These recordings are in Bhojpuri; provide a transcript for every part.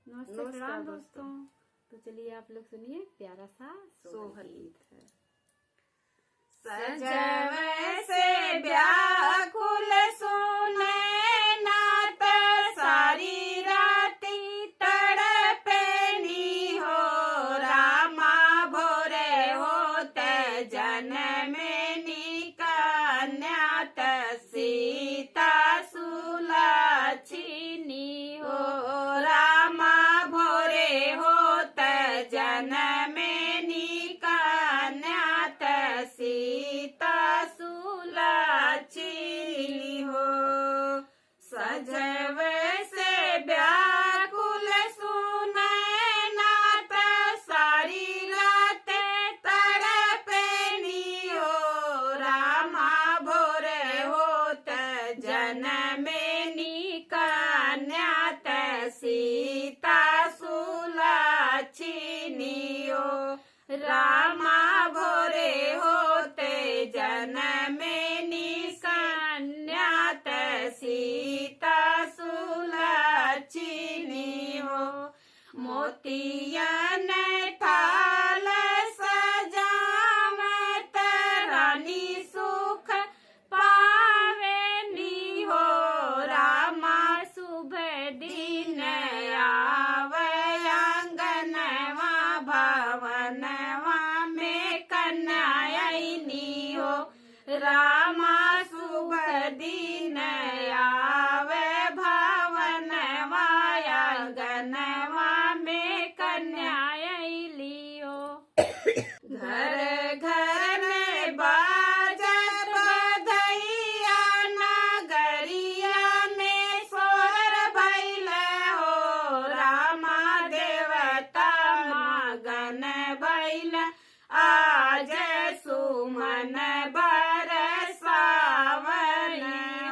नमस्ते प्रणाम दोस्तों। तो चलिए आप लोग सुनिए प्यारा सा सोहर गीत है। सजवे से व्याकुल सुने नात सारी राती तड़पेनी हो। रामा भोरे होते जनमेनी कन्यात सीता सुलक्षिणी हो। रामा भोरे होते जनमेनी कन्यात सीता सुलक्षिणी हो। सजवे से व्याकुल सुने नात सारी रात तड़पेनी हो। रामा भोरे होत जनमेनी कन्यात सीता सुलक्षिणी हो। रामा भोरे होते जनमेनी कन्यात सीता सुलक्षिणी हो। मोतियन थाल सजावत रानी सुख पावेनी हो। रामा शुभ दिन आवे आंगनवा भवनवा में कन्यायनी हो। रामा शुभ दिन आवे भवनवा आंगनवा में कन्यायली हो। घर घर में बाजत बधैया नगरिया में सोहर भइल हो। रामा देवता मगन भइल आज सुमन बरसावन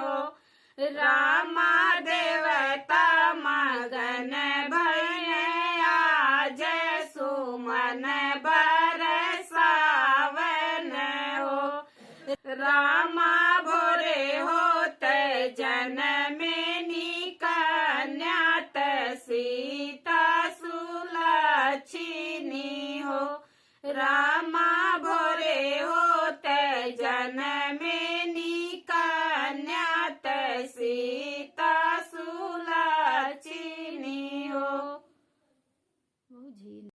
हो। रामा देवता मगन भइल आज सुमन बरसावन हो।